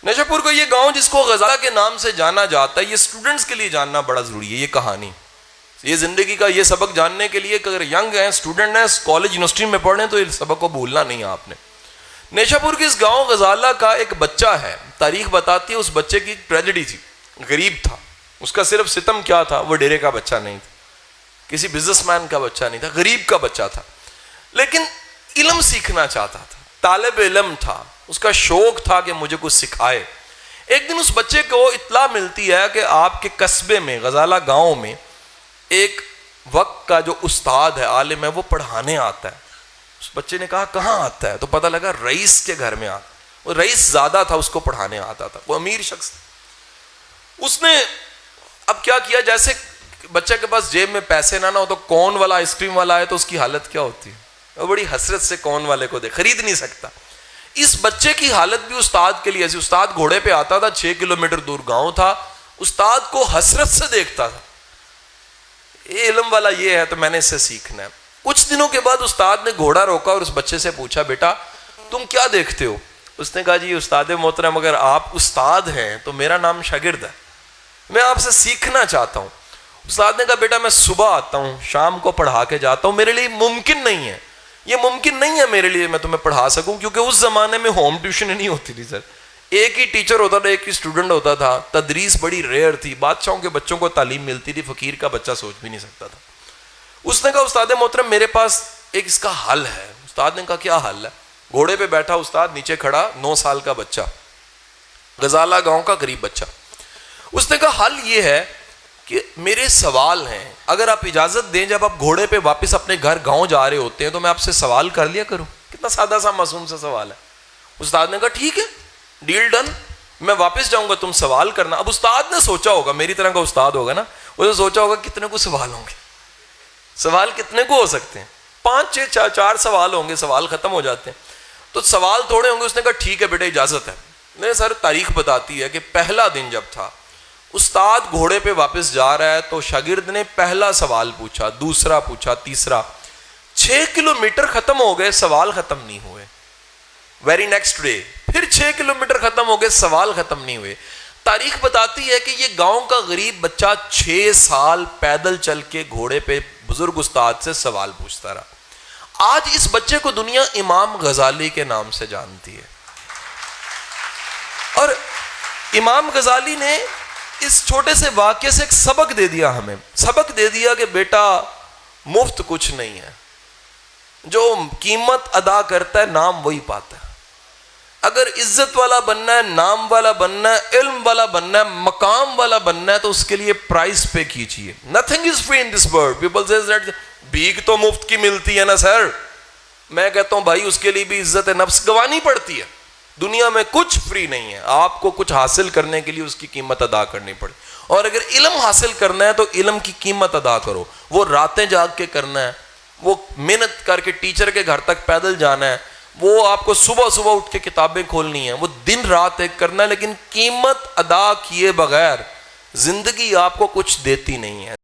نیشا پور کا یہ گاؤں جس کو غزالہ کے نام سے جانا جاتا ہے، یہ اسٹوڈنٹس کے لیے جاننا بڑا ضروری ہے. یہ کہانی، یہ زندگی کا یہ سبق جاننے کے لیے کہ اگر ینگ ہیں، اسٹوڈنٹ ہیں، کالج یونیورسٹی میں پڑھ رہے ہیں تو اس سبق کو بھولنا نہیں ہے آپ نے. نیشا پور کے اس گاؤں غزالہ کا ایک بچہ ہے. تاریخ بتاتی ہے اس بچے کی ٹریجڈی تھی. غریب تھا. اس کا صرف ستم کیا تھا، وہ ڈیرے کا بچہ نہیں تھا، کسی بزنس مین کا بچہ نہیں تھا، غریب کا بچہ تھا، لیکن علم سیکھنا چاہتا تھا، طالب علم تھا. اس کا شوق تھا کہ مجھے کچھ سکھائے. ایک دن اس بچے کو اطلاع ملتی ہے کہ آپ کے قصبے میں، غزالہ گاؤں میں، ایک وقت کا جو استاد ہے، عالم ہے، وہ پڑھانے آتا ہے. اس بچے نے کہا کہاں آتا ہے؟ تو پتہ لگا رئیس کے گھر میں آتا. وہ رئیس زیادہ تھا، اس کو پڑھانے آتا تھا، وہ امیر شخص تھا. اس نے اب کیا کیا، جیسے بچے کے پاس جیب میں پیسے نہ ہو تو کون والا آئس کریم والا ہے تو اس کی حالت کیا ہوتی ہے، وہ بڑی حسرت سے کون والے کو دے، خرید نہیں سکتا. اس بچے کی حالت بھی استاد کے لیے ایسی. استاد گھوڑے پہ آتا تھا، 6 کلومیٹر دور گاؤں تھا. استاد کو حسرت سے دیکھتا تھا، یہ علم والا یہ ہے تو میں نے اس سے سیکھنا ہے. کچھ دنوں کے بعد استاد نے گھوڑا روکا اور اس بچے سے پوچھا، بیٹا تم کیا دیکھتے ہو؟ اس نے کہا جی استاد محترم، اگر آپ استاد ہیں تو میرا نام شاگرد ہے، میں آپ سے سیکھنا چاہتا ہوں. استاد نے کہا بیٹا میں صبح آتا ہوں، شام کو پڑھا کے جاتا ہوں. میرے لیے ممکن نہیں ہے، یہ ممکن نہیں ہے میرے لیے میں تمہیں پڑھا سکوں، کیونکہ اس زمانے میں ہوم ٹیوشن نہیں ہوتی تھی سر. ایک ہی ٹیچر ہوتا تھا، ایک ہی اسٹوڈنٹ ہوتا تھا. تدریس بڑی ریئر تھی. بادشاہوں کے بچوں کو تعلیم ملتی تھی، فقیر کا بچہ سوچ بھی نہیں سکتا تھا. اس نے کہا استاد محترم میرے پاس ایک اس کا حل ہے. استاد نے کہا کیا حل ہے؟ گھوڑے پہ بیٹھا استاد، نیچے کھڑا 9 سال کا بچہ، غزالہ گاؤں کا غریب بچہ. اس نے کہا حل یہ ہے کہ میرے سوال ہیں، اگر آپ اجازت دیں جب آپ گھوڑے پہ واپس اپنے گھر گاؤں جا رہے ہوتے ہیں تو میں آپ سے سوال کر لیا کروں. کتنا سادہ سا معصوم سا سوال ہے. استاد نے کہا ٹھیک ہے، ڈیل ڈن، میں واپس جاؤں گا، تم سوال کرنا. اب استاد نے سوچا ہوگا، میری طرح کا استاد ہوگا نا، وہ نے سوچا ہوگا کتنے کو سوال ہوں گے، سوال کتنے کو ہو سکتے ہیں، 5 6 4 سوال ہوں گے، سوال ختم ہو جاتے ہیں، تو سوال تھوڑے ہوں گے. اس نے کہا ٹھیک ہے بیٹا اجازت ہے. میرے سر تاریخ بتاتی ہے کہ پہلا دن جب تھا، استاد گھوڑے پہ واپس جا رہا ہے تو شاگرد نے پہلا سوال پوچھا، دوسرا پوچھا، تیسرا. 6 کلومیٹر ختم ہو گئے، سوال ختم نہیں ہوئے. ویری نیکسٹ ڈے پھر 6 کلومیٹر ختم ہو گئے، سوال ختم نہیں ہوئے. تاریخ بتاتی ہے کہ یہ گاؤں کا غریب بچہ 6 سال پیدل چل کے گھوڑے پہ بزرگ استاد سے سوال پوچھتا رہا. آج اس بچے کو دنیا امام غزالی کے نام سے جانتی ہے. اور امام غزالی نے اس چھوٹے سے واقعے سے ایک سبق دے دیا ہمیں. سبق دے دیا کہ بیٹا مفت کچھ نہیں ہے، جو قیمت ادا کرتا ہے نام وہی پاتا ہے. اگر عزت والا بننا ہے، نام والا بننا ہے، علم والا بننا ہے، مقام والا بننا ہے تو اس کے لیے پرائز پے کیجیے. Nothing is free in this world. People says that بھیک تو مفت کی ملتی ہے نا سر. میں کہتا ہوں بھائی اس کے لیے بھی عزت نفس گنوانی پڑتی ہے. دنیا میں کچھ فری نہیں ہے. آپ کو کچھ حاصل کرنے کے لیے اس کی قیمت ادا کرنی پڑے. اور اگر علم حاصل کرنا ہے تو علم کی قیمت ادا کرو. وہ راتیں جاگ کے کرنا ہے، وہ محنت کر کے ٹیچر کے گھر تک پیدل جانا ہے، وہ آپ کو صبح صبح اٹھ کے کتابیں کھولنی ہیں، وہ دن رات ایک کرنا ہے. لیکن قیمت ادا کیے بغیر زندگی آپ کو کچھ دیتی نہیں ہے.